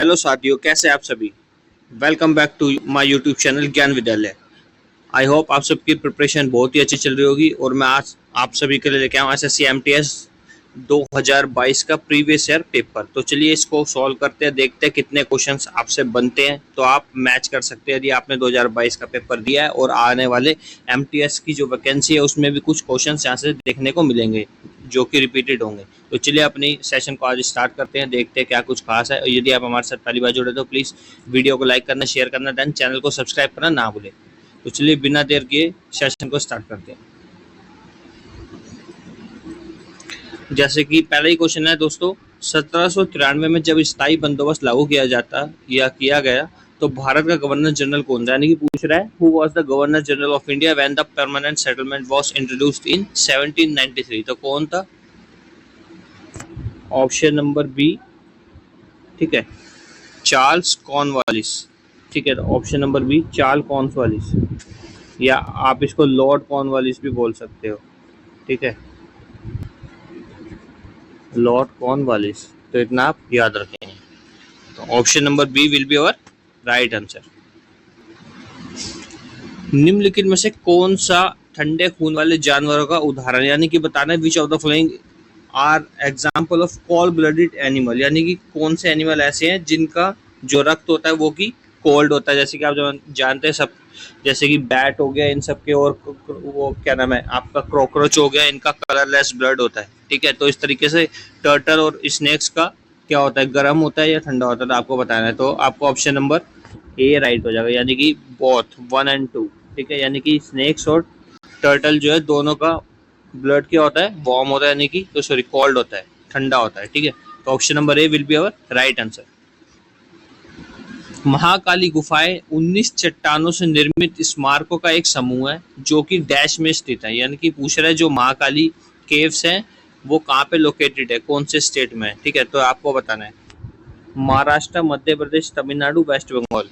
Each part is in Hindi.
हेलो साथियों, कैसे आप सभी। Welcome back to my YouTube channel Gyan Vidyalaya. I hope आप सबकी प्रिपरेशन बहुत ही अच्छी चल रही होगी और मैं आज आप सभी के लिए लेके आऊँ एसएससी एमटीएस 2022 का प्रीवियस ईयर पेपर। तो चलिए इसको सॉल्व करते हैं, देखते हैं कितने क्वेश्चंस आपसे बनते हैं तो आप मैच कर सकते हैं यदि आपने 2022 का पेपर दिया है और आने वाले एमटीएस की जो वैकेंसी है उसमें भी कुछ क्वेश्चंस यहाँ से देखने को मिलेंगे जो कि रिपीटेड होंगे। तो चलिए अपनी सेशन को आज स्टार्ट करते हैं, देखते हैं क्या कुछ खास है। और यदि आप हमारे साथ पहली बार जुड़े तो प्लीज़ वीडियो को लाइक करना, शेयर करना, देन चैनल को सब्सक्राइब करना ना भूलें। तो चलिए बिना देर किए सेशन को स्टार्ट करते हैं। जैसे कि पहला ही क्वेश्चन है दोस्तों, 1793 में जब स्थायी बंदोबस्त लागू किया गया तो भारत का गवर्नर जनरल कौन था। यानी कि पूछ रहा है who was the governor general of India when the permanent settlement was introduced in 1793। तो कौन था? ऑप्शन नंबर बी, ठीक है, चार्ल्स कॉर्नवालिस। ठीक है, तो option number B Charles Cornwallis, या आप इसको लॉर्ड कॉर्नवालिस भी बोल सकते हो। ठीक है, लॉर्ड कॉर्नवालिस। तो इतना आप याद रखेंगे। तो option number B will be our right answer. निम्नलिखित में से कौन सा ठंडे खून वाले जानवरों का उदाहरण, यानी कि बताना है which of the following are example of cold blooded animal. यानी कि कौन से एनिमल ऐसे हैं जिनका जो रक्त होता है वो कि कोल्ड होता है। जैसे कि आप जानते हैं सब, जैसे कि बैट हो गया इन सब के, और वो क्या नाम है आपका, कॉकरोच हो गया, इनका कलरलेस ब्लड होता है। ठीक है, तो इस तरीके से टर्टल और स्नेक्स का क्या होता है, गर्म होता है या ठंडा होता है, तो आपको बताना है। तो आपको ऑप्शन नंबर ए राइट हो जाएगा, यानी कि बोथ 1 और 2। ठीक है, यानी कि स्नेक्स और टर्टल जो है दोनों का ब्लड क्या होता है, वार्म होता है, यानी कि तो सॉरी कोल्ड होता है, ठंडा होता है। ठीक है, तो option number A will be our right answer. Mahakali गुफाएं 19 चट्टानों से निर्मित स्मारकों का एक समूह है जो कि डैश में स्थित है। यानी कि पूछ रहा है जो महाकाली केव्स हैं वो कहाँ पे लोकेटेड है, कौन से स्टेट में है। ठीक है, तो आपको बताना है महाराष्ट्र, मध्य प्रदेश, तमिलनाडु, वेस्ट बंगाल।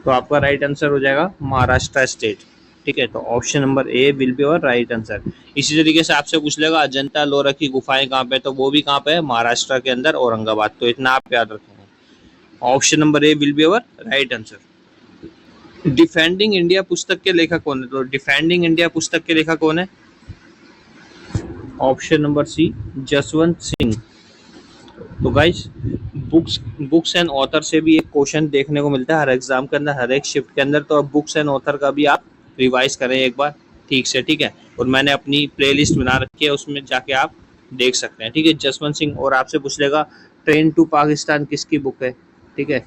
तो आपका राइट आंसर हो जाएगा महाराष्ट्र स्टेट। ठीक है, तो option number A will be our right answer. इसी तरीके से आपसे पूछ लेगा अजंता लोरा की गुफाएं कहाँ पे, तो वो भी कहाँ पे है, महाराष्ट्र के अंदर, औरंगाबाद। तो इतना आप याद रखेंगे। Option number A will be our right answer. Defending India पुस्तक के लेखक कौन है? तो डिफेंडिंग इंडिया पुस्तक के लेखक कौन है? Option number C Jaswant Singh. तो गाइस बुक्स एंड ऑथर से भी एक क्वेश्चन देखने को मिलता है हर एग्जाम के अंदर, हर एक शिफ्ट के अंदर। तो अब बुक्स एंड ऑथर का भी आप रिवाइज करें एक बार ठीक से। ठीक है, और मैंने अपनी प्लेलिस्ट बना रखी है, उसमें जाके आप देख सकते हैं। ठीक है, जसवंत सिंह। और आपसे पूछ लेगा ट्रेन टू पाकिस्तान किसकी बुक है। ठीक है,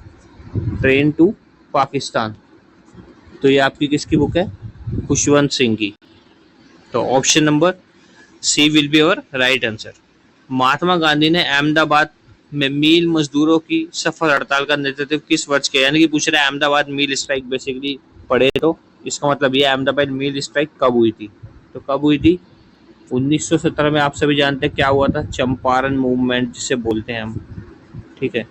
ट्रेन टू पाकिस्तान, तो ये आपकी किसकी बुक है, खुशवंत सिंह की। तो option number C will be our right answer. Mahatma Gandhi ने अहमदाबाद में मील मजदूरों की सफल हड़ताल का नेतृत्व किस वर्ष किया। यानी कि पूछ रहे हैं अहमदाबाद मील स्ट्राइक बेसिकली पढ़े तो इसका मतलब ये अहमदाबाद मील स्ट्राइक कब हुई थी। तो कब हुई थी? 1917 में। आप सभी जानते हैं क्या हुआ था, चंपारण मूवमेंट जिसे बोलते हैं हम। ठीक है,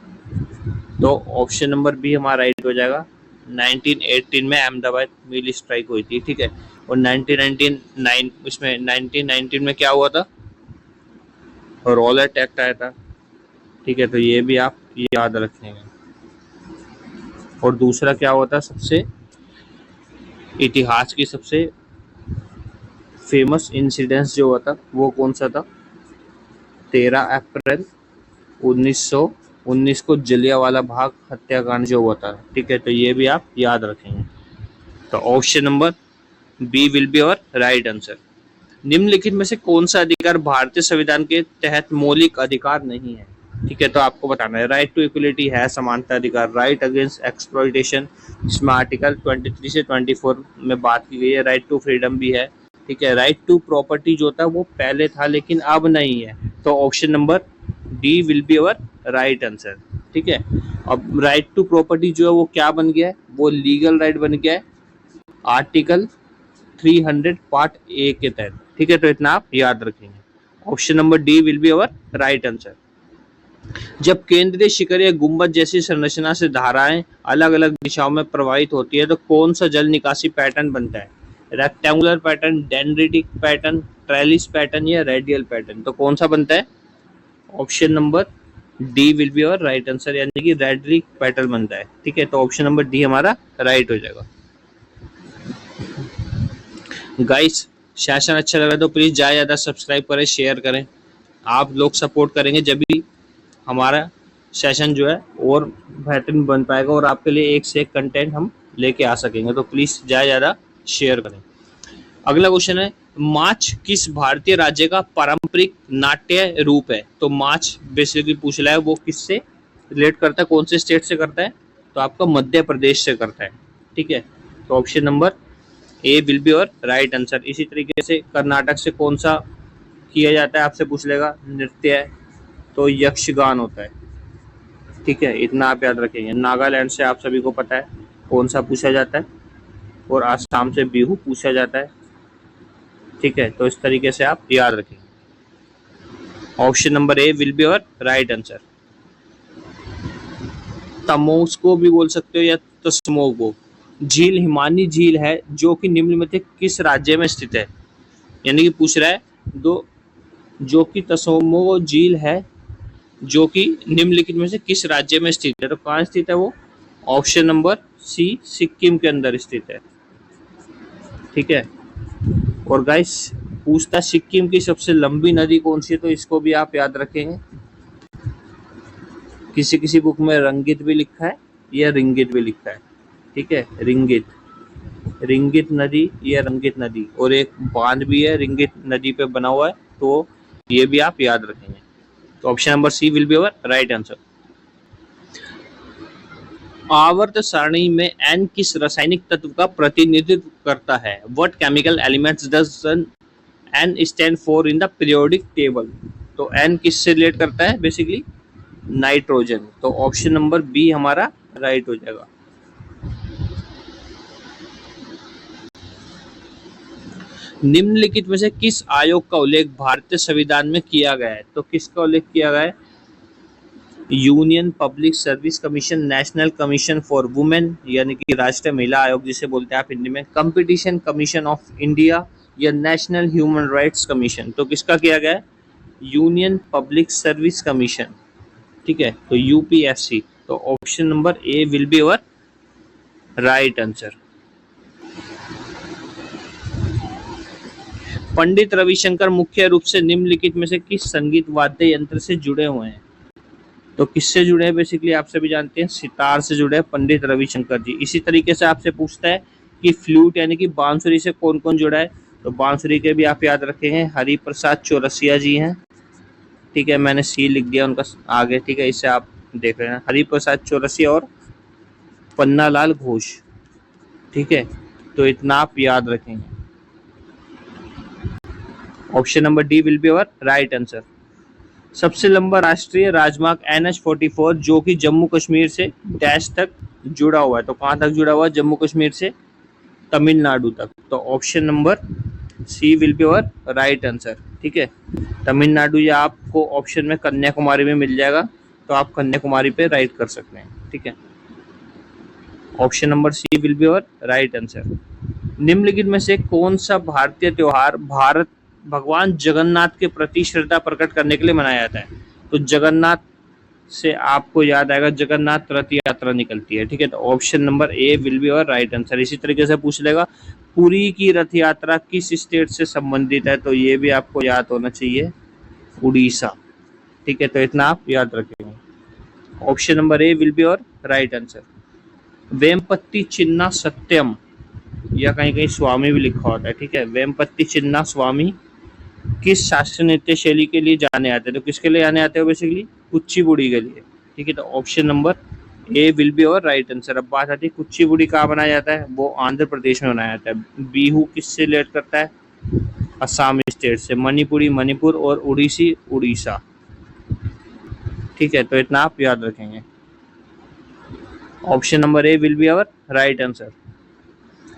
तो ऑप्शन नंबर बी हमारा राइट हो जाएगा। 1918 में अहमदाबाद मील स्ट्राइक हुई थी। ठीक है, और 1919 में क्या हुआ था, रॉलेट एक्ट आया था। ठीक है, तो ये भी आप याद रखेंगे। और दूसरा क्या हुआ था, सबसे इतिहास की सबसे फेमस इंसिडेंस जो हुआ था वो कौन सा था, 13 अप्रैल 1919 को जलियांवाला बाग हत्याकांड जो हुआ था। ठीक है, तो ये भी आप याद रखेंगे। तो option number B will be our right answer. निम्नलिखित में से कौन सा अधिकार भारतीय संविधान के तहत मौलिक अधिकार नहीं है। ठीक है, तो आपको बताना है राइट टू इक्वलिटी है, समानता अधिकार, राइट अगेंस्ट एक्सप्लॉइटेशन जिसमें आर्टिकल 23 से 24 में बात की गई है, राइट टू फ्रीडम भी है। ठीक है, राइट टू प्रॉपर्टी जो था वो पहले था लेकिन अब नहीं है। तो option number D will be our right answer. ठीक है, अब राइट टू प्रॉपर्टी जो है वो क्या बन गया है, वो लीगल राइट बन गया है आर्टिकल 300 पार्ट ए के तहत। ठीक है, तो इतना आप याद रखेंगे। Option number D will be our right answer. जब केंद्रीय शिखर या गुंबद जैसी संरचना से धाराएं अलग अलग दिशाओं में प्रवाहित होती है तो कौन सा जल निकासी पैटर्न बनता है, rectangular pattern, dendritic pattern, trellis pattern या रेडियल पैटर्न। तो कौन सा बनता है? Option number D will be our right answer, यानी कि रेडरिक पेटल बनता है। ठीक है, तो ऑप्शन नंबर डी हमारा राइट हो जाएगा। गाइस, सेशन अच्छा लगा तो प्लीज ज्यादा सब्सक्राइब करें, शेयर करें। आप लोग सपोर्ट करेंगे जब भी हमारा सेशन जो है और बेहतरीन बन पाएगा और आपके लिए एक से एक कंटेंट हम लेके आ सकेंगे। तो प्लीज ज्यादा शेयर करें। अगला क्वेश्चन है, माच किस भारतीय राज्य का पारंपरिक नाट्य रूप है? तो माच बेसिकली पूछ रहा है वो किससे रिलेट करता है, कौन से स्टेट से करता है? तो आपका मध्य प्रदेश से करता है। ठीक है, तो option number A will be our right answer. इसी तरीके से कर्नाटक से कौन सा किया जाता है आपसे पूछ लेगा, नृत्य है, तो यक्षगान होता है। ठीक है, इतना आप याद रखेंगे। नागालैंड से आप सभी को पता है कौन सा पूछा जाता है, और आसाम से बिहू पूछा जाता है। ठीक है, तो इस तरीके से आप याद रखेंगे। Option number A will be our right answer. तमोस्को भी बोल सकते हो या तस्मोगो। झील हिमानी झील है जो कि निम्नलिखित किस राज्य में स्थित है? यानी कि पूछ रहा है दो, जो कि तस्मोगो झील है जो कि निम्नलिखित में से किस राज्य में स्थित है? तो कहाँ स्थित है वो? ऑप्शन नंबर सी सिक्किम के अंदर स्थित है। ठीक है, और गाइस पूछता सिक्किम की सबसे लंबी नदी कौन सी है? तो इसको भी आप याद रखेंगे। किसी किसी बुक में रंगित भी लिखा है या रिंगित भी लिखा है। ठीक है, रिंगित, रिंगित नदी या रंगित नदी, और एक बांध भी है रिंगित नदी पे बना हुआ है, तो ये भी आप याद रखेंगे। तो option number C will be our right answer. आवर्त सारणी में एन किस रासायनिक तत्व का प्रतिनिधित्व करता है? What chemical elements does N stand for in the periodic table? तो एन किससे रिलेट करता है? Basically nitrogen. तो ऑप्शन नंबर बी हमारा राइट हो जाएगा। निम्नलिखित में से किस आयोग का उल्लेख भारतीय संविधान में किया गया है? तो किसका उल्लेख किया गया है? Union public service commission, national commission for women यानी कि राष्ट्रीय महिला आयोग जिसे बोलते हैं आप हिंदी में, कंपटीशन कमीशन ऑफ इंडिया या नेशनल ह्यूमन राइट्स कमीशन? तो किसका किया गया है? Union public service commission. ठीक है, तो यूपीएससी। तो option number A will be our right answer. Pandit Ravishankar मुख्य रूप से निम्नलिखित में से किस संगीत वाद्य यंत्र से जुड़े हुए हैं? तो किससे जुड़े हैं? बेसिकली आप सभी जानते हैं सितार से जुड़े हैं पंडित रविशंकर जी। इसी तरीके से आपसे पूछता है कि फ्लूट यानी कि बांसुरी से कौन कौन जुड़ा है? तो बांसुरी के भी आप याद रखेंगे, हरिप्रसाद चौरसिया जी हैं। ठीक है, मैंने सी लिख दिया उनका आगे। ठीक है, इससे आप देख रहे हैं हरिप्रसाद चौरसिया और पन्नालाल घोष। ठीक है, तो इतना आप याद रखेंगे। Option number D will be our right answer. सबसे लंबा राष्ट्रीय राजमार्ग NH-44 जो कि जम्मू कश्मीर से डैश तक जुड़ा हुआ है, तो कहाँ तक जुड़ा हुआ है? जम्मू कश्मीर से तमिलनाडु तक। तो option number C will be our right answer. ठीक है, तमिलनाडु या आपको ऑप्शन में कन्याकुमारी में मिल जाएगा, तो आप कन्याकुमारी पे राइट कर सकते हैं। ठीक है, option number C will be our right answer. निम्नलिखित में से कौन सा भारतीय त्योहार भारत भगवान जगन्नाथ के प्रति श्रद्धा प्रकट करने के लिए मनाया जाता है? तो जगन्नाथ से आपको याद आएगा जगन्नाथ रथ यात्रा निकलती है। ठीक है, तो option number A will be our right answer. इसी तरीके से पूछ लेगा पुरी की रथ यात्रा किस स्टेट से संबंधित है? तो ये भी आपको याद होना चाहिए, उड़ीसा। ठीक है, तो इतना आप याद रखेंगे। Option number A will be our right answer. वेमपत्ती चिन्ना सत्यम या कहीं कहीं स्वामी भी लिखा होता है। ठीक है, वेमपत्ती चिन्ना स्वामी किस शास्त्रीय नृत्य शैली के लिए जाने आते हैं? तो किसके लिए जाने आते हैं? बेसिकली कुचिपुड़ी के लिए। ठीक है, तो option number A will be our right answer. अब बात आती है कुचिपुड़ी कहाँ बनाया जाता है? वो आंध्र प्रदेश में बनाया जाता है। बिहू किससे रिलेट करता है? असम स्टेट से। मणिपुरी मणिपुर और उड़ीसी उड़ीसा। ठीक है, तो इतना आप याद रखेंगे। Option number A will be our right answer.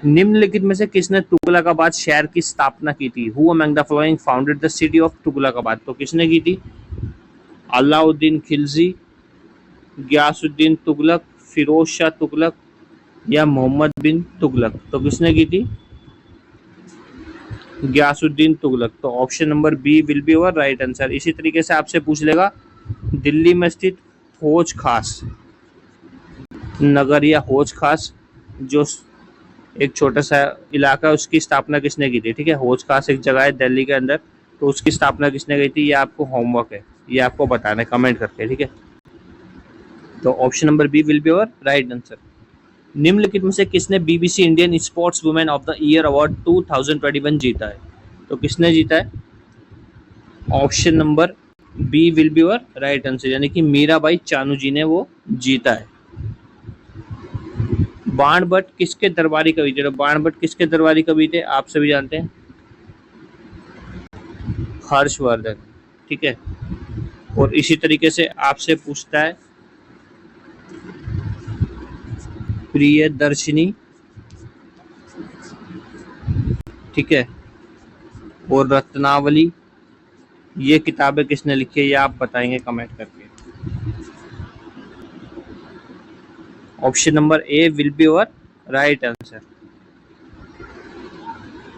निम्नलिखित में से किसने तुगलकाबाद शहर की स्थापना की थी? Who among the following founded the city of Tughlakabad? तो किसने की थी? अलाउद्दीन खिलजी, गयासुद्दीन तुगलक, फिरोज शाह तुगलक या मोहम्मद बिन तुगलक? तो किसने की थी? गयासुद्दीन तुगलक। तो option number B will be our right answer. इसी तरीके से आपसे पूछ लेगा दिल्ली में स्थित हौज खास नगर या हौज खास जो एक छोटा सा इलाका है, उसकी स्थापना किसने की थी? ठीक है, हौज खास एक जगह है दिल्ली के अंदर, तो उसकी स्थापना किसने की थी? ये आपको होमवर्क है, ये आपको बताना है कमेंट करके। ठीक है, तो option number B will be our right answer. निम्नलिखित में से किसने BBC Indian sports women of the year award 2021 जीता है? तो किसने जीता है? Option number B will be our right answer, यानी कि मीराबाई चानू जी ने वो जीता है। बाणभट्ट किसके दरबारी कवि थे? तो बाणभट्ट किसके दरबारी कवि थे? आप सभी जानते हैं, हर्षवर्धन। ठीक है, और इसी तरीके से आपसे पूछता है प्रियदर्शिनी, ठीक है, और रत्नावली, ये किताबें किसने लिखी है? ये आप बताएंगे कमेंट करके। Option number A will be our right answer.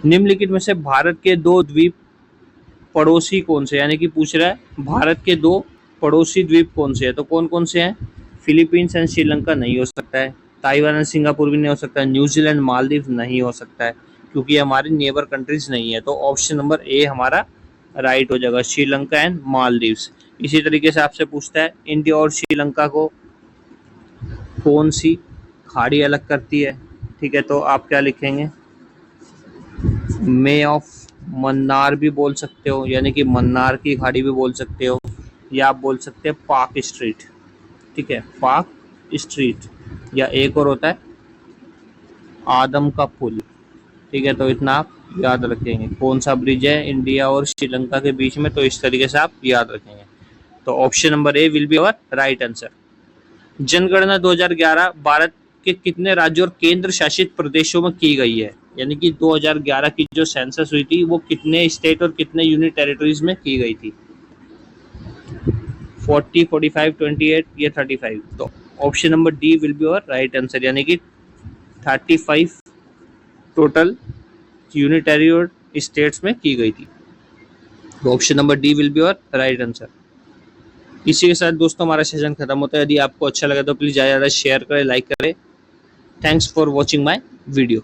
निम्नलिखित में से भारत के दो द्वीप पड़ोसी कौन से? यानी कि पूछ रहा है भारत के दो पड़ोसी द्वीप कौन से हैं? तो कौन कौन से हैं? फिलीपींस एंड श्रीलंका नहीं हो सकता है, ताइवान एंड सिंगापुर भी नहीं हो सकता है, न्यूजीलैंड मालदीव नहीं हो सकता है, क्योंकि हमारी नेबर कंट्रीज नहीं है। तो ऑप्शन नंबर ए हमारा राइट हो जाएगा, श्रीलंका एंड मालदीव्स। इसी तरीके से आपसे पूछता है इंडिया और श्रीलंका को कौन सी खाड़ी अलग करती है? ठीक है, तो आप क्या लिखेंगे? मे ऑफ मन्नार भी बोल सकते हो, यानी कि मन्नार की खाड़ी भी बोल सकते हो, या आप बोल सकते हैं पाक स्ट्रीट। ठीक है, पाक स्ट्रीट, या एक और होता है आदम का पुल। ठीक है, तो इतना आप याद रखेंगे। कौन सा ब्रिज है इंडिया और श्रीलंका के बीच में? तो इस तरीके से आप याद रखेंगे। तो option number A will be our right answer. जनगणना 2011 भारत के कितने राज्यों और केंद्र शासित प्रदेशों में की गई है? यानी कि 2011 की जो सेंसस हुई थी वो कितने स्टेट और कितने यूनिट टेरिटरीज में की गई थी? 40, 45, 28 या 35? तो option number D will be our right answer, यानी कि 35 टोटल यूनिटरी और स्टेट्स में की गई थी। तो option number D will be our right answer. इसी के साथ दोस्तों हमारा सेशन खत्म होता है। यदि आपको अच्छा लगा तो प्लीज़ ज़्यादा से ज़्यादा शेयर करें, लाइक करें। Thanks for watching my video.